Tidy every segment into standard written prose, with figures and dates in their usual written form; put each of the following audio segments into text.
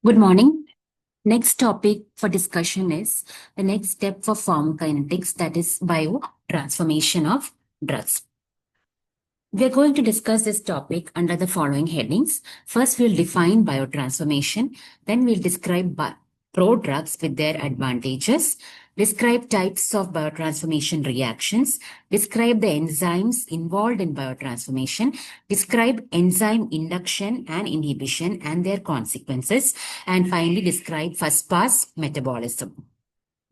Good morning. Next topic for discussion is the next step for pharmacokinetics, that is biotransformation of drugs. We are going to discuss this topic under the following headings. First, we'll define biotransformation. Then we'll describe prodrugs with their advantages, describe types of biotransformation reactions, describe the enzymes involved in biotransformation, describe enzyme induction and inhibition and their consequences, and finally describe first pass metabolism.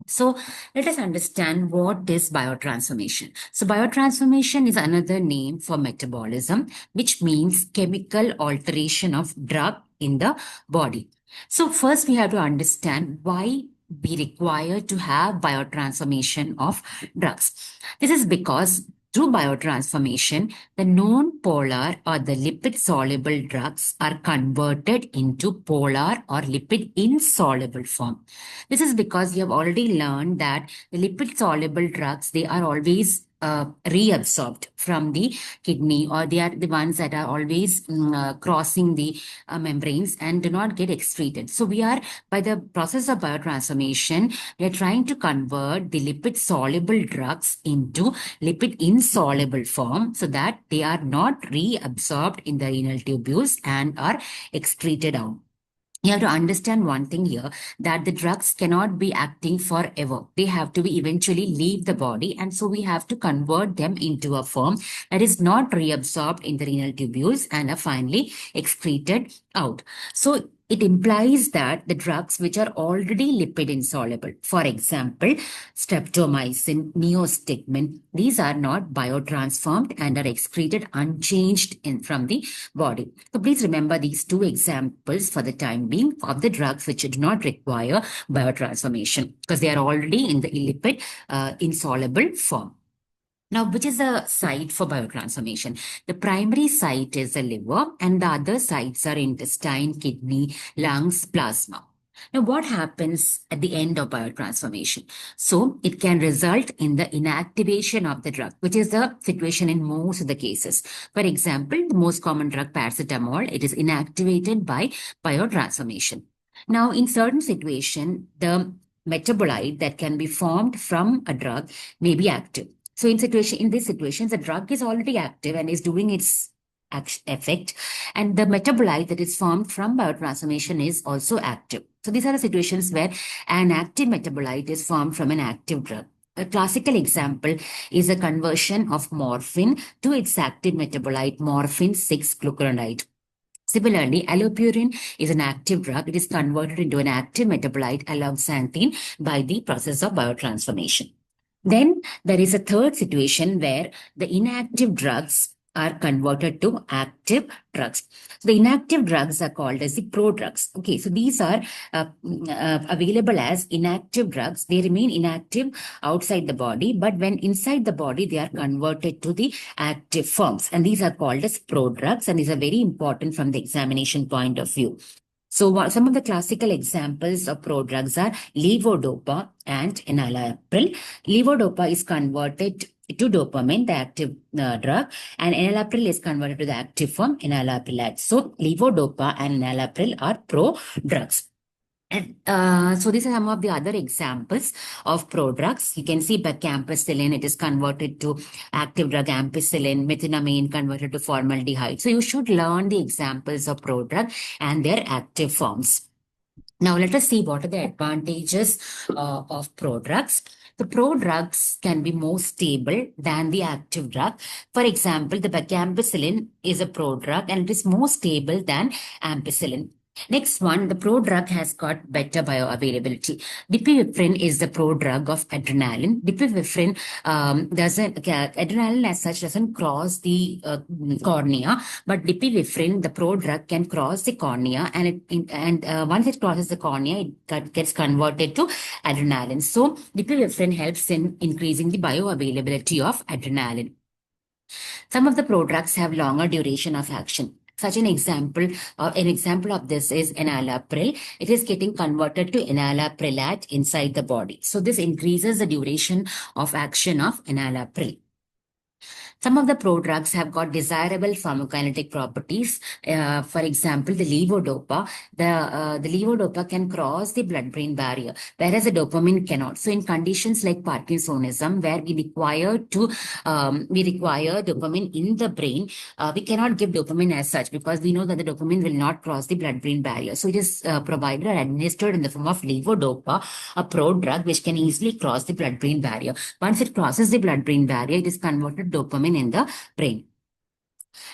So let us understand what is biotransformation. So biotransformation is another name for metabolism, which means chemical alteration of drug in the body. So first we have to understand why we require to have biotransformation of drugs. This is because through biotransformation, the non-polar or the lipid-soluble drugs are converted into polar or lipid-insoluble form. This is because you have already learned that the lipid-soluble drugs, they are always reabsorbed from the kidney, or they are the ones that are always crossing the membranes and do not get excreted. So we are, by the process of biotransformation, we are trying to convert the lipid soluble drugs into lipid insoluble form so that they are not reabsorbed in the renal tubules and are excreted out. You have to understand one thing here, that the drugs cannot be acting forever. They have to be eventually leave the body. And so we have to convert them into a form that is not reabsorbed in the renal tubules and are finally excreted out. So it implies that the drugs which are already lipid insoluble, for example, streptomycin, neostigmine, these are not biotransformed and are excreted unchanged from the body. So please remember these two examples for the time being of the drugs which do not require biotransformation because they are already in the lipid insoluble form. Now, which is the site for biotransformation? The primary site is the liver, and the other sites are intestine, kidney, lungs, plasma. Now, what happens at the end of biotransformation? So, it can result in the inactivation of the drug, which is the situation in most of the cases. For example, the most common drug, paracetamol, it is inactivated by biotransformation. Now, in certain situations, the metabolite that can be formed from a drug may be active. So in these situations, the drug is already active and is doing its effect, and the metabolite that is formed from biotransformation is also active. So these are the situations where an active metabolite is formed from an active drug. A classical example is a conversion of morphine to its active metabolite, morphine 6-glucuronide. Similarly, allopurin is an active drug. It is converted into an active metabolite, alloxanthine, by the process of biotransformation. Then there is a third situation where the inactive drugs are converted to active drugs. So the inactive drugs are called as the prodrugs. Okay, so these are available as inactive drugs. They remain inactive outside the body, but when inside the body, they are converted to the active forms. And these are called as prodrugs, and these are very important from the examination point of view. So some of the classical examples of prodrugs are levodopa and enalapril. Levodopa is converted to dopamine, the active drug, and enalapril is converted to the active form, enalapril. So levodopa and enalapril are prodrugs. And so these are some of the other examples of prodrugs. You can see ampicillin, it is converted to active drug ampicillin, methenamine converted to formaldehyde. So you should learn the examples of prodrug and their active forms. Now let us see what are the advantages of prodrugs. The prodrugs can be more stable than the active drug. For example, the ampicillin is a prodrug and it is more stable than ampicillin. Next one, the prodrug has got better bioavailability. Dipivefrin is the prodrug of adrenaline. Dipivefrin adrenaline as such doesn't cross the cornea, but dipivefrin, the prodrug, can cross the cornea, and once it crosses the cornea, it gets converted to adrenaline. So dipivefrin helps in increasing the bioavailability of adrenaline. Some of the prodrugs have longer duration of action. Such an example of this is enalapril. It is getting converted to enalaprilat inside the body. So this increases the duration of action of enalapril. Some of the prodrugs have got desirable pharmacokinetic properties. For example, the levodopa. The levodopa can cross the blood-brain barrier, whereas the dopamine cannot. So, in conditions like Parkinsonism, where we require dopamine in the brain, we cannot give dopamine as such because we know that the dopamine will not cross the blood-brain barrier. So, it is provided or administered in the form of levodopa, a prodrug which can easily cross the blood-brain barrier. Once it crosses the blood-brain barrier, it is converted to dopamine in the brain.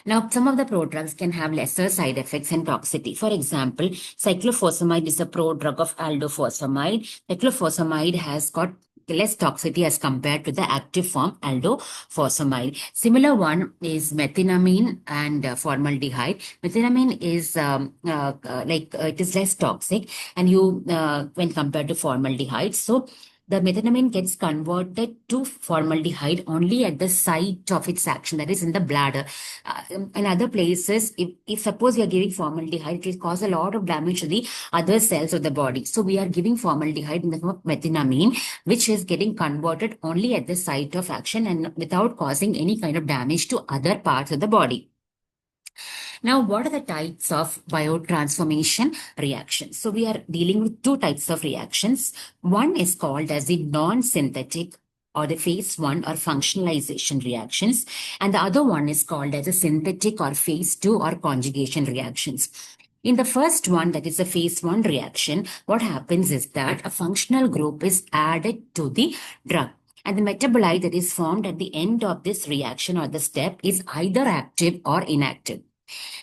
Now, some of the prodrugs can have lesser side effects and toxicity. For example, cyclophosphamide is a prodrug of aldofurosemide. Cyclophosphamide has got less toxicity as compared to the active form aldofurosemide. Similar one is methenamine and formaldehyde. Methenamine is it is less toxic and when compared to formaldehyde. So the methenamine gets converted to formaldehyde only at the site of its action, that is in the bladder. In other places, if suppose we are giving formaldehyde, it will cause a lot of damage to the other cells of the body. So we are giving formaldehyde in the form of methenamine, which is getting converted only at the site of action and without causing any kind of damage to other parts of the body. Now, what are the types of biotransformation reactions? So we are dealing with two types of reactions. One is called as the non-synthetic or the phase 1 or functionalization reactions. And the other one is called as a synthetic or phase 2 or conjugation reactions. In the first one, that is a phase 1 reaction, what happens is that a functional group is added to the drug. And the metabolite that is formed at the end of this reaction or the step is either active or inactive.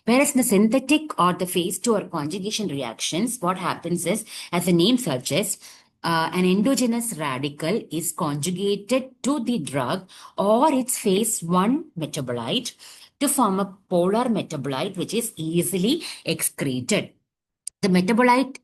Whereas in the synthetic or the phase 2 or conjugation reactions, what happens is, as the name suggests, an endogenous radical is conjugated to the drug or its phase 1 metabolite to form a polar metabolite which is easily excreted. The metabolite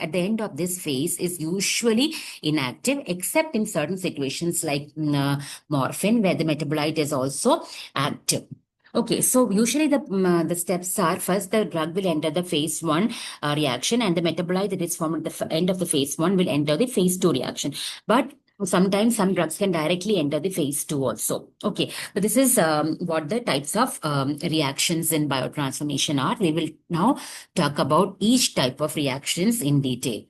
at the end of this phase is usually inactive, except in certain situations like morphine, where the metabolite is also active. Okay, so usually the steps are, first the drug will enter the phase 1 reaction and the metabolite that is formed at the end of the phase 1 will enter the phase 2 reaction. But sometimes some drugs can directly enter the phase 2 also. Okay, so this is what the types of reactions in biotransformation are. We will now talk about each type of reactions in detail.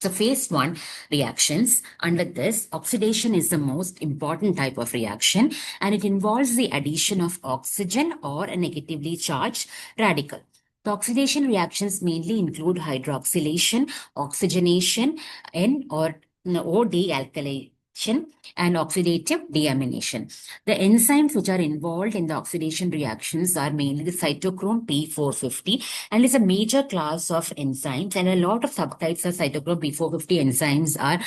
So phase 1 reactions, under this, oxidation is the most important type of reaction and it involves the addition of oxygen or a negatively charged radical. The oxidation reactions mainly include hydroxylation, oxygenation, or dealkylation and oxidative deamination. The enzymes which are involved in the oxidation reactions are mainly the cytochrome P450 and is a major class of enzymes, and a lot of subtypes of cytochrome P450 enzymes are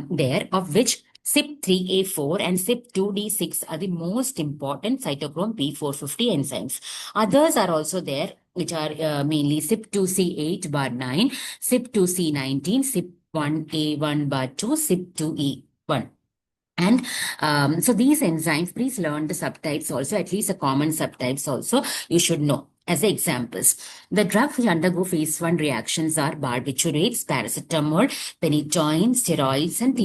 there, of which CYP3A4 and CYP2D6 are the most important cytochrome P450 enzymes. Others are also there, which are mainly CYP2C8 bar 9, CYP2C19, CYP1A1 bar 2, CYP2E1. And so these enzymes, please learn the subtypes also, at least the common subtypes also you should know. As examples, the drugs which undergo phase 1 reactions are barbiturates, paracetamol, phenytoin, steroids, and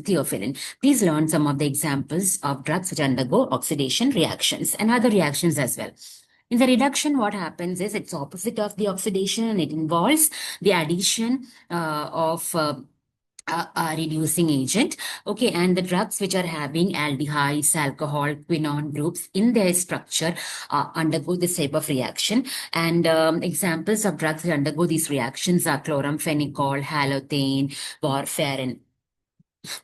theophylline. Please learn some of the examples of drugs which undergo oxidation reactions and other reactions as well. In the reduction, what happens is it's opposite of the oxidation and it involves the addition of a reducing agent. Okay, and the drugs which are having aldehydes, alcohol, quinone groups in their structure undergo this type of reaction. And examples of drugs that undergo these reactions are chloramphenicol, halothane, warfarin.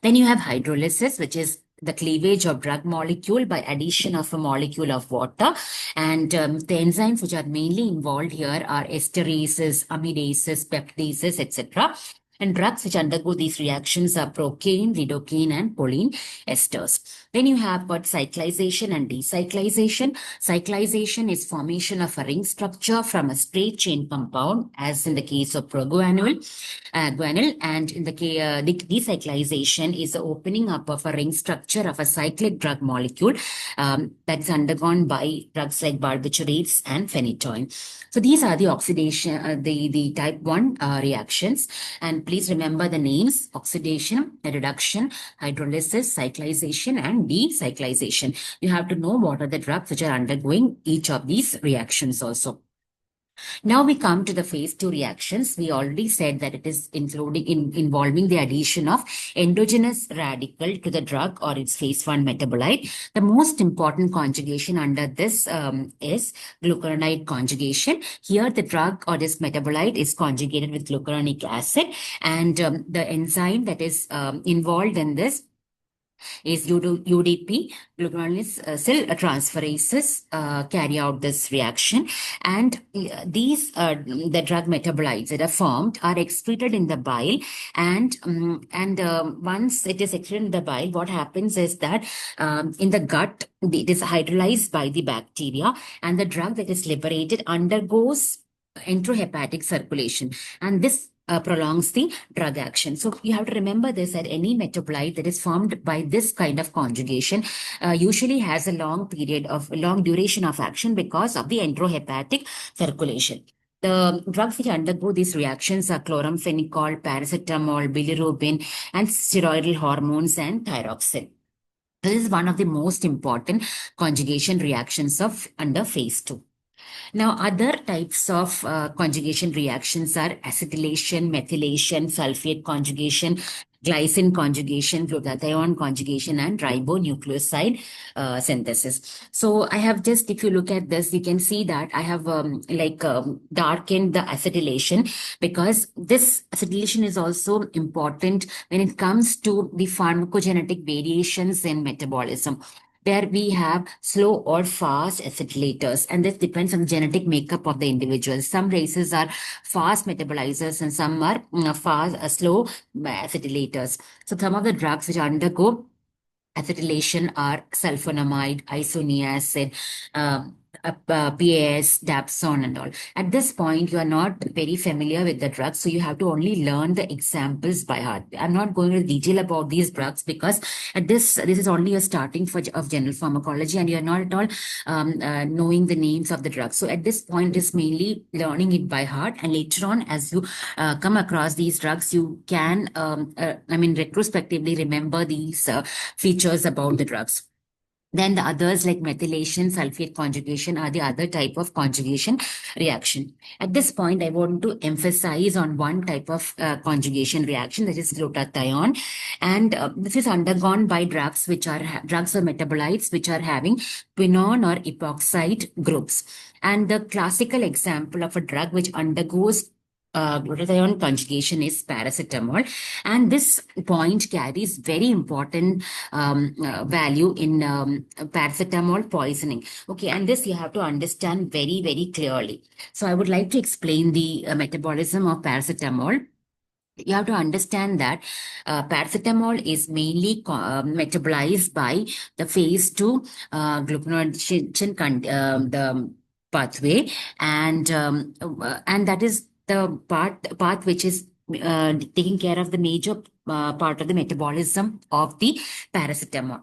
Then you have hydrolysis, which is the cleavage of drug molecule by addition of a molecule of water. And the enzymes which are mainly involved here are esterases, amidases, peptidases, etc. And drugs which undergo these reactions are procaine, lidocaine, and choline esters. Then you have got cyclization and decyclization. Cyclization is formation of a ring structure from a straight chain compound, as in the case of proguanil, guanyl, and in the decyclization is the opening up of a ring structure of a cyclic drug molecule that's undergone by drugs like barbiturates and phenytoin. So these are the oxidation, the type 1 reactions. And please remember the names: oxidation, reduction, hydrolysis, cyclization, and decyclization. You have to know what are the drugs which are undergoing each of these reactions also. Now we come to the phase 2 reactions. We already said that it is involving the addition of endogenous radical to the drug or its phase 1 metabolite. The most important conjugation under this is glucuronide conjugation. Here the drug or this metabolite is conjugated with glucuronic acid, and the enzyme that is involved in this is UDP, glucuronidase transferases carry out this reaction, and the drug metabolites that are formed are excreted in the bile, and once it is excreted in the bile, what happens is that in the gut it is hydrolyzed by the bacteria, and the drug that is liberated undergoes enterohepatic circulation, and this prolongs the drug action. So you have to remember this, that any metabolite that is formed by this kind of conjugation usually has a long duration of action because of the enterohepatic circulation. The drugs which undergo these reactions are chloramphenicol, paracetamol, bilirubin, and steroidal hormones and thyroxine. This is one of the most important conjugation reactions of under phase 2. Now, other types of conjugation reactions are acetylation, methylation, sulfate conjugation, glycine conjugation, glutathione conjugation, and ribonucleoside synthesis. So I have just, if you look at this, you can see that I have darkened the acetylation, because this acetylation is also important when it comes to the pharmacogenetic variations in metabolism, where we have slow or fast acetylators, and this depends on the genetic makeup of the individual. Some races are fast metabolizers and some are slow acetylators. So some of the drugs which undergo acetylation are sulfonamide, isoniazid, PAS, Dapsone, and all. At this point, you are not very familiar with the drugs, so you have to only learn the examples by heart. I'm not going to detail about these drugs because at this is only a starting of general pharmacology, and you are not at all knowing the names of the drugs. So at this point, it's mainly learning it by heart, and later on, as you come across these drugs, you can, retrospectively remember these features about the drugs. Then the others like methylation, sulfate conjugation are the other type of conjugation reaction. At this point, I want to emphasize on one type of conjugation reaction, that is glutathione. And this is undergone by drugs or metabolites which are having quinone or epoxide groups. And the classical example of a drug which undergoes glutathione conjugation is paracetamol, and this point carries very important value in paracetamol poisoning. Okay, and this you have to understand very, very clearly. So I would like to explain the metabolism of paracetamol. You have to understand that paracetamol is mainly metabolized by the phase 2 glucuronidation the pathway, and that is the part which is taking care of the major part of the metabolism of the paracetamol.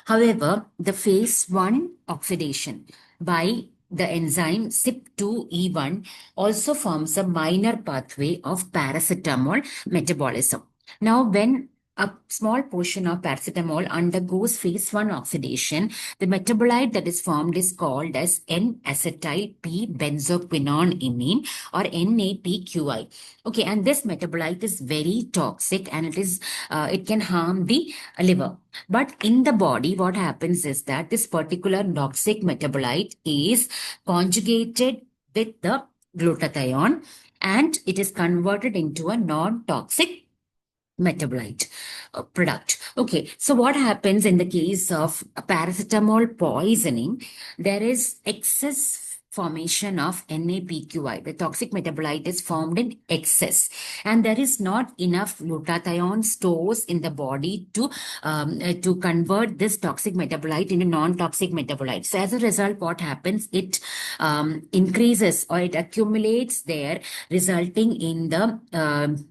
However, the phase 1 oxidation by the enzyme CYP2E1 also forms a minor pathway of paracetamol metabolism. Now, when a small portion of paracetamol undergoes phase 1 oxidation, the metabolite that is formed is called as N-acetyl P-benzoquinoneimine, or NAPQI. Okay, and this metabolite is very toxic, and it can harm the liver. But in the body, what happens is that this particular toxic metabolite is conjugated with the glutathione, and it is converted into a non-toxic metabolite product. Okay, so what happens in the case of paracetamol poisoning? There is excess formation of NAPQI. The toxic metabolite is formed in excess, and there is not enough glutathione stores in the body to convert this toxic metabolite into non-toxic metabolite. So as a result, what happens? It increases, or it accumulates there, resulting in the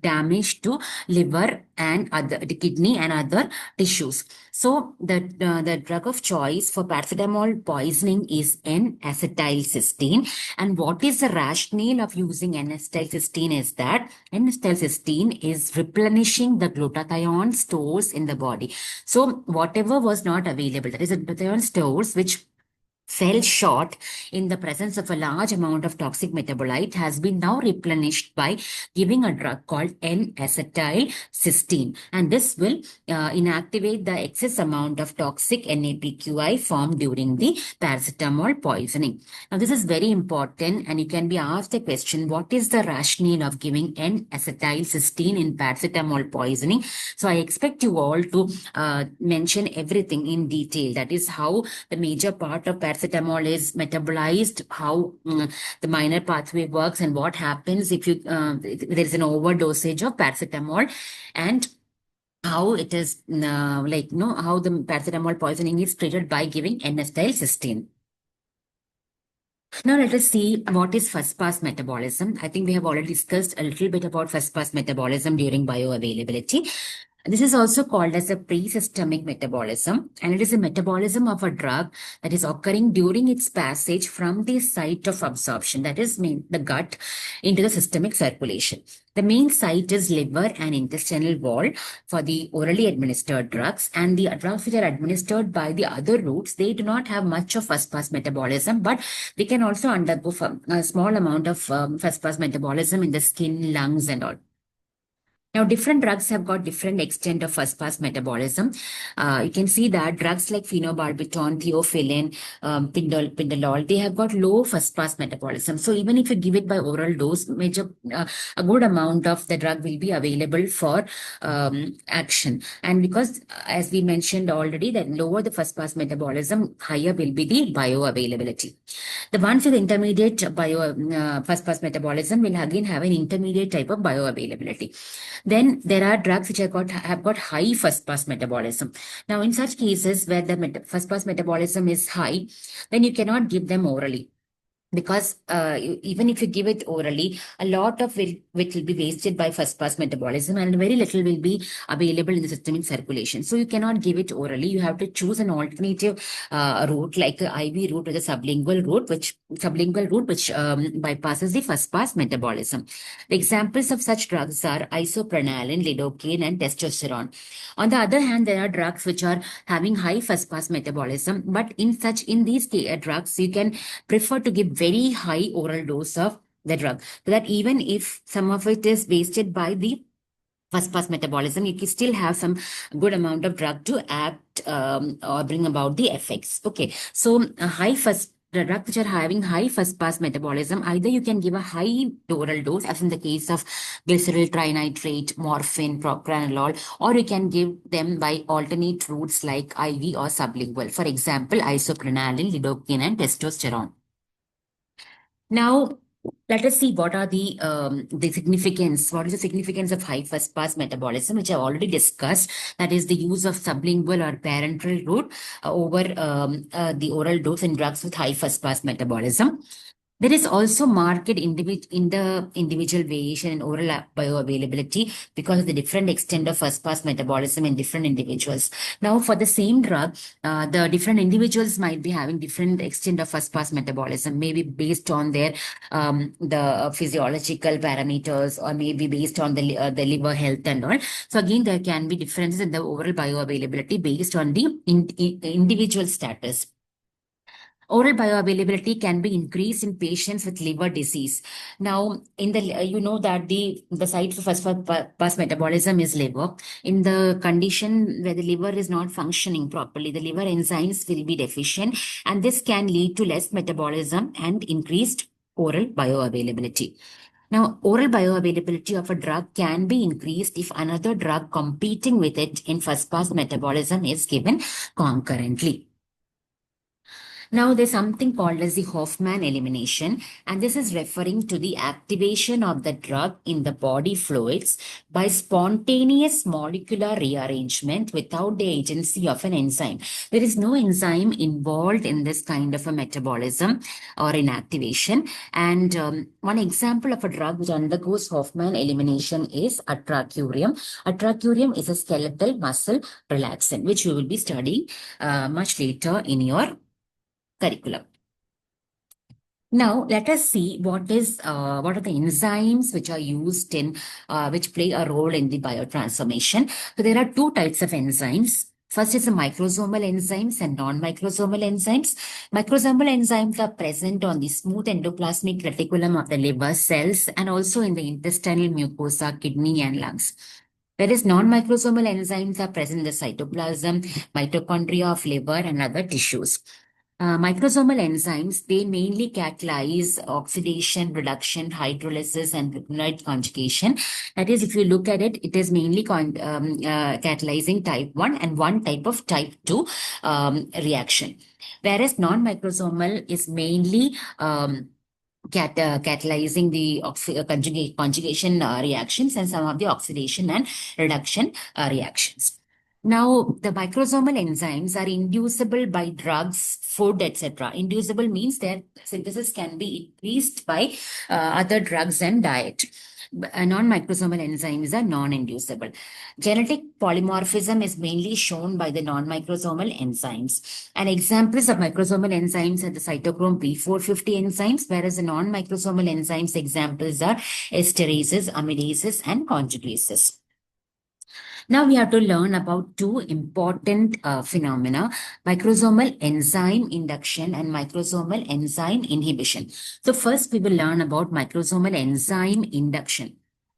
damage to liver and the kidney and other tissues. So the drug of choice for paracetamol poisoning is N-acetylcysteine. And what is the rationale of using N-acetylcysteine is that N-acetylcysteine is replenishing the glutathione stores in the body. So whatever was not available, that is the glutathione stores which fell short in the presence of a large amount of toxic metabolite, has been now replenished by giving a drug called N-acetylcysteine. And this will inactivate the excess amount of toxic NAPQI formed during the paracetamol poisoning. Now, this is very important, and you can be asked a question, what is the rationale of giving N-acetylcysteine in paracetamol poisoning? So I expect you all to mention everything in detail. That is how the major part of paracetamol is metabolized, how the minor pathway works, and what happens if there is an overdosage of paracetamol, and how it is how the paracetamol poisoning is treated by giving N-acetylcysteine. Now let us see what is first pass metabolism. I think we have already discussed a little bit about first pass metabolism during bioavailability. This is also called as a pre-systemic metabolism, and it is a metabolism of a drug that is occurring during its passage from the site of absorption, that is the gut, into the systemic circulation. The main site is liver and intestinal wall for the orally administered drugs, and the drugs which are administered by the other routes, they do not have much of first-pass metabolism, but they can also undergo a small amount of first-pass metabolism in the skin, lungs, and all. Now, different drugs have got different extent of first-pass metabolism. You can see that drugs like phenobarbital, theophylline, pindolol, they have got low first-pass metabolism. So even if you give it by oral dose, a good amount of the drug will be available for action. And because, as we mentioned already, that lower the first-pass metabolism, higher will be the bioavailability. The ones with intermediate first-pass metabolism will again have an intermediate type of bioavailability. Then there are drugs which have got high first-pass metabolism. Now, in such cases where the first-pass metabolism is high, then you cannot give them orally. Because even if you give it orally, a lot of it will be wasted by first-pass metabolism, and very little will be available in the systemic circulation. So you cannot give it orally. You have to choose an alternative route, like the IV route or the sublingual route, which bypasses the first-pass metabolism. The examples of such drugs are isoprenaline, lidocaine, and testosterone. On the other hand, there are drugs which are having high first-pass metabolism, but in these drugs, you can prefer to give very high oral dose of the drug, so that even if some of it is wasted by the first-pass metabolism, you can still have some good amount of drug to act or bring about the effects. Okay, so the drugs which are having high first-pass metabolism, either you can give a high oral dose, as in the case of glyceryl trinitrate, morphine, propranolol, or you can give them by alternate routes like IV or sublingual. For example, isoprenaline, lidocaine, and testosterone. Now, let us see what are the significance. What is the significance of high first-pass metabolism, which I've already discussed. That is the use of sublingual or parenteral route over the oral dose in drugs with high first-pass metabolism. There is also marked individual variation in oral bioavailability because of the different extent of first-pass metabolism in different individuals. Now, for the same drug, the different individuals might be having different extent of first-pass metabolism, maybe based on their the physiological parameters, or maybe based on the liver health and all. So again, there can be differences in the oral bioavailability based on the individual status. Oral bioavailability can be increased in patients with liver disease. Now, you know that the site for first-pass metabolism is liver. In the condition where the liver is not functioning properly, the liver enzymes will be deficient, and this can lead to less metabolism and increased oral bioavailability. Now, oral bioavailability of a drug can be increased if another drug competing with it in first-pass metabolism is given concurrently. Now, there's something called as the Hoffman elimination, and this is referring to the activation of the drug in the body fluids by spontaneous molecular rearrangement without the agency of an enzyme. There is no enzyme involved in this kind of a metabolism or inactivation. And one example of a drug which undergoes Hoffman elimination is atracurium. Atracurium is a skeletal muscle relaxant, which we will be studying much later in your curriculum. Now, let us see what are the enzymes which are used in which play a role in the biotransformation. So there are two types of enzymes. First is the microsomal enzymes and non-microsomal enzymes. Microsomal enzymes are present on the smooth endoplasmic reticulum of the liver cells and also in the intestinal mucosa, kidney, and lungs. Whereas non-microsomal enzymes are present in the cytoplasm, mitochondria of liver, and other tissues. Microsomal enzymes, they mainly catalyze oxidation, reduction, hydrolysis, and glutaminyl conjugation. That is, if you look at it, it is mainly catalyzing type 1 and one type of type 2 reaction. Whereas non-microsomal is mainly catalyzing the conjugation reactions and some of the oxidation and reduction reactions. Now, the microsomal enzymes are inducible by drugs, food, etc. Inducible means their synthesis can be increased by other drugs and diet. Non-microsomal enzymes are non-inducible. Genetic polymorphism is mainly shown by the non-microsomal enzymes. And examples of microsomal enzymes are the cytochrome P450 enzymes, whereas the non-microsomal enzymes examples are esterases, amidases, and conjugases. Now we have to learn about two important phenomena, microsomal enzyme induction and microsomal enzyme inhibition. So first we will learn about microsomal enzyme induction.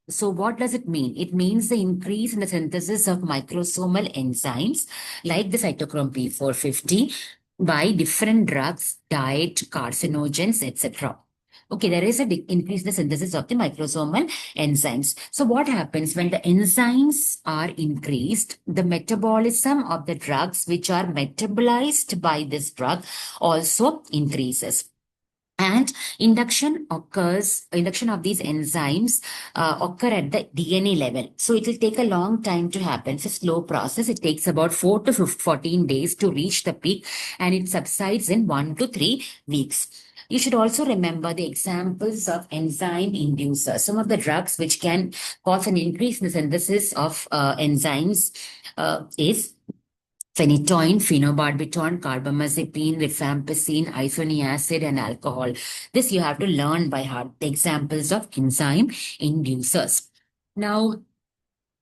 So what does it mean? It means the increase in the synthesis of microsomal enzymes like the cytochrome P450 by different drugs, diet, carcinogens, etc. Okay, there is an increase in the synthesis of the microsomal enzymes. So what happens when the enzymes are increased, the metabolism of the drugs which are metabolized by this drug also increases. And induction of these enzymes occur at the DNA level. So it will take a long time to happen. It's a slow process. It takes about 4 to 14 days to reach the peak, and it subsides in 1 to 3 weeks. You should also remember the examples of enzyme inducers. Some of the drugs which can cause an increase in the synthesis of enzymes is phenytoin, phenobarbital, carbamazepine, rifampicin, isoniazid, and alcohol. This you have to learn by heart, the examples of enzyme inducers. Now,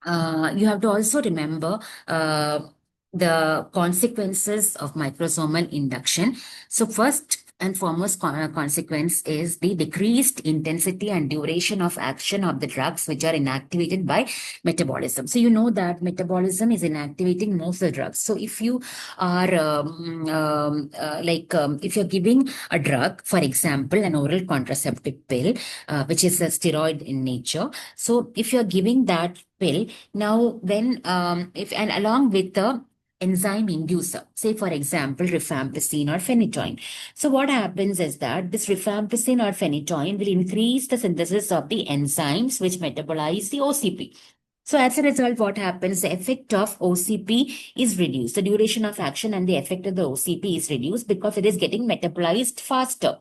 you have to also remember the consequences of microsomal induction. So first and foremost consequence is the decreased intensity and duration of action of the drugs which are inactivated by metabolism. So you know that metabolism is inactivating most of the drugs. So if you are if you're giving a drug, for example, an oral contraceptive pill, which is a steroid in nature. So if you're giving that pill, now when and along with the enzyme inducer, say for example, rifampicin or phenytoin. So what happens is that this rifampicin or phenytoin will increase the synthesis of the enzymes which metabolize the OCP. So as a result, what happens? The effect of OCP is reduced. The duration of action and the effect of the OCP is reduced because it is getting metabolized faster.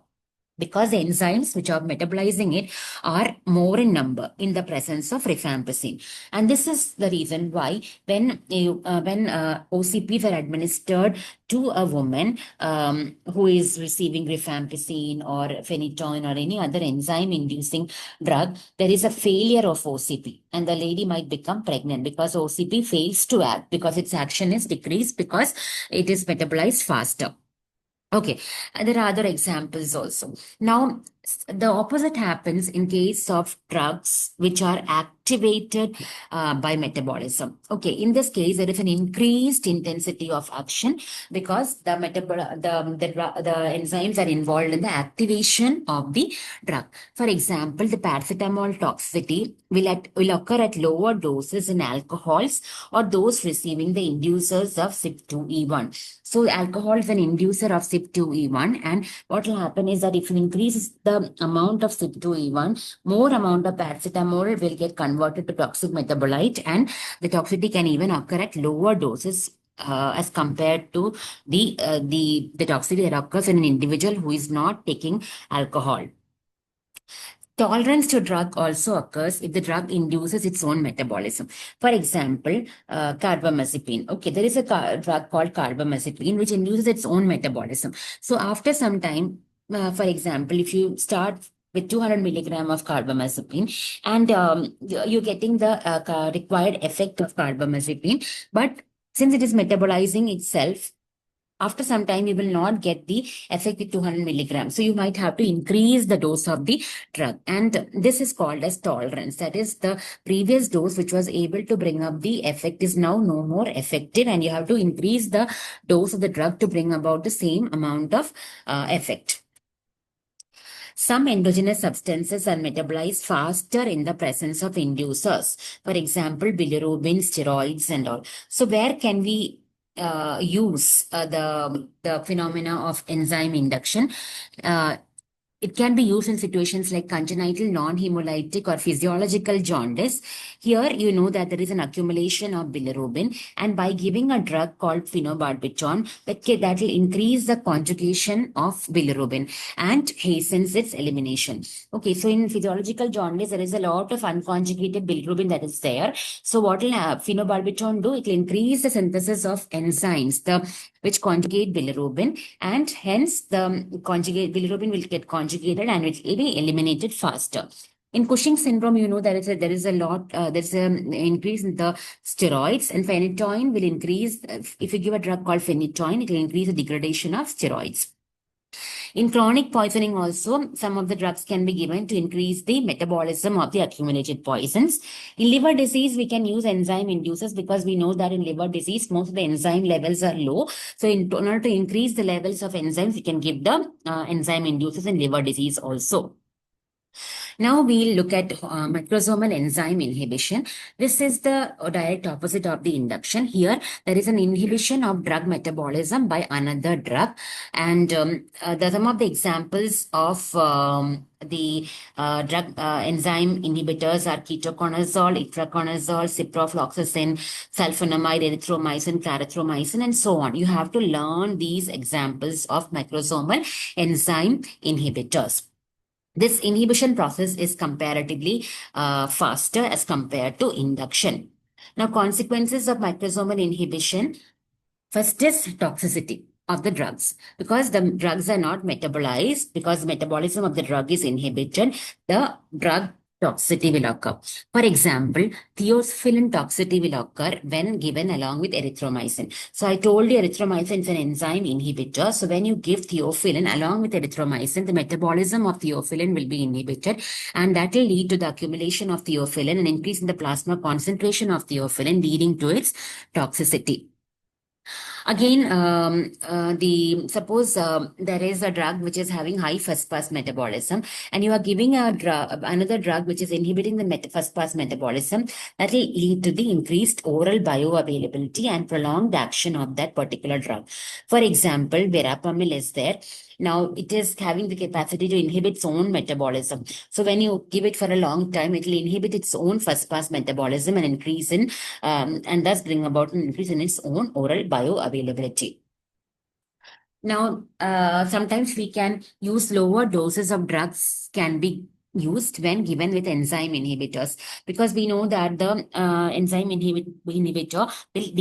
Because the enzymes which are metabolizing it are more in number in the presence of rifampicin. And this is the reason why when OCPs are administered to a woman who is receiving rifampicin or phenytoin or any other enzyme-inducing drug, there is a failure of OCP and the lady might become pregnant because OCP fails to act because its action is decreased because it is metabolized faster. Okay, and there are other examples also. Now, The opposite happens in case of drugs which are activated by metabolism. Okay, in this case, there is an increased intensity of action because the enzymes are involved in the activation of the drug. For example, the paracetamol toxicity will occur at lower doses in alcohols or those receiving the inducers of CYP2E1. So alcohol is an inducer of CYP2E1, and what will happen is that if you increase the amount of CYP2E1, more amount of paracetamol will get converted to toxic metabolite, and the toxicity can even occur at lower doses as compared to the toxicity that occurs in an individual who is not taking alcohol. Tolerance to drug also occurs if the drug induces its own metabolism. For example, carbamazepine. Okay, there is a drug called carbamazepine which induces its own metabolism. So after some time, for example, if you start with 200 milligram of carbamazepine and you're getting the required effect of carbamazepine, but since it is metabolizing itself, after some time, you will not get the effect with 200 milligrams. So you might have to increase the dose of the drug. And this is called as tolerance. That is, the previous dose, which was able to bring up the effect, is now no more effective. And you have to increase the dose of the drug to bring about the same amount of effect. Some endogenous substances are metabolized faster in the presence of inducers. For example, bilirubin, steroids, and all. So where can we use the phenomena of enzyme induction? It can be used in situations like congenital non-hemolytic or physiological jaundice. Here, you know that there is an accumulation of bilirubin, and by giving a drug called phenobarbital, that will increase the conjugation of bilirubin and hastens its elimination. Okay, so in physiological jaundice, there is a lot of unconjugated bilirubin that is there. So what will phenobarbital do? It will increase the synthesis of enzymes, which conjugate bilirubin, and hence the conjugate bilirubin will get conjugated and it will be eliminated faster. In Cushing syndrome, you know there's an increase in the steroids, and phenytoin will increase. If you give a drug called phenytoin, it will increase the degradation of steroids. In chronic poisoning also, some of the drugs can be given to increase the metabolism of the accumulated poisons. In liver disease, we can use enzyme inducers because we know that in liver disease, most of the enzyme levels are low. So in order to increase the levels of enzymes, we can give the enzyme inducers in liver disease also. Now we'll look at macrosomal enzyme inhibition. This is the direct opposite of the induction. Here, there is an inhibition of drug metabolism by another drug. And some of the examples of the drug enzyme inhibitors are ketoconazole, itraconazole, ciprofloxacin, sulfonamide, erythromycin, clarithromycin, and so on. You have to learn these examples of macrosomal enzyme inhibitors. This inhibition process is comparatively faster as compared to induction. Now, consequences of macrosomal inhibition. First is toxicity of the drugs. Because the drugs are not metabolized, because metabolism of the drug is inhibited, the drug toxicity will occur. For example, theophylline toxicity will occur when given along with erythromycin. So I told you erythromycin is an enzyme inhibitor. So when you give theophylline along with erythromycin, the metabolism of theophylline will be inhibited, and that will lead to the accumulation of theophylline and increase in the plasma concentration of theophylline, leading to its toxicity. Again, suppose there is a drug which is having high first pass metabolism, and you are giving another drug which is inhibiting the first pass metabolism, that will lead to the increased oral bioavailability and prolonged action of that particular drug. For example, verapamil is there. Now, it is having the capacity to inhibit its own metabolism. So when you give it for a long time, it will inhibit its own first pass metabolism and increase in, and thus bring about an increase in its own oral bioavailability. Now, sometimes we can use lower doses of drugs can be used when given with enzyme inhibitors, because we know that the enzyme inhibitor will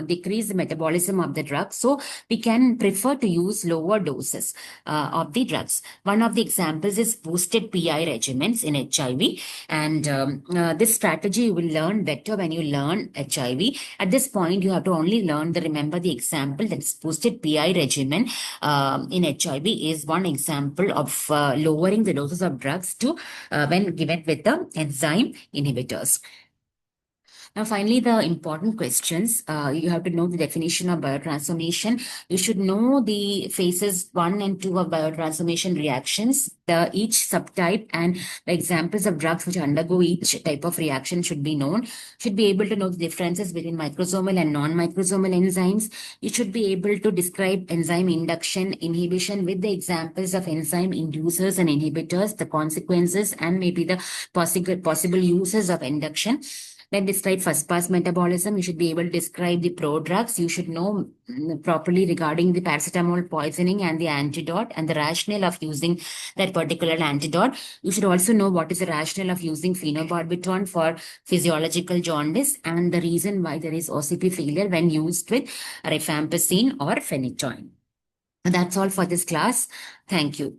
decrease the metabolism of the drug, so we can prefer to use lower doses of the drugs. One of the examples is boosted PI regimens in HIV, and this strategy you will learn better when you learn HIV. At this point, you have to only remember the example, that is boosted PI regimen in HIV is one example of lowering the doses of drugs to when given with the enzyme inhibitors. Now, finally, the important questions. You have to know the definition of biotransformation. You should know the phases 1 and 2 of biotransformation reactions, each subtype, and the examples of drugs which undergo each type of reaction should be known. Should be able to know the differences between microsomal and non-microsomal enzymes. You should be able to describe enzyme induction, inhibition with the examples of enzyme inducers and inhibitors, the consequences, and maybe the possible uses of induction. Then describe first pass metabolism. You should be able to describe the prodrugs. You should know properly regarding the paracetamol poisoning and the antidote and the rationale of using that particular antidote. You should also know what is the rationale of using phenobarbital for physiological jaundice and the reason why there is OCP failure when used with rifampicin or phenytoin. That's all for this class. Thank you.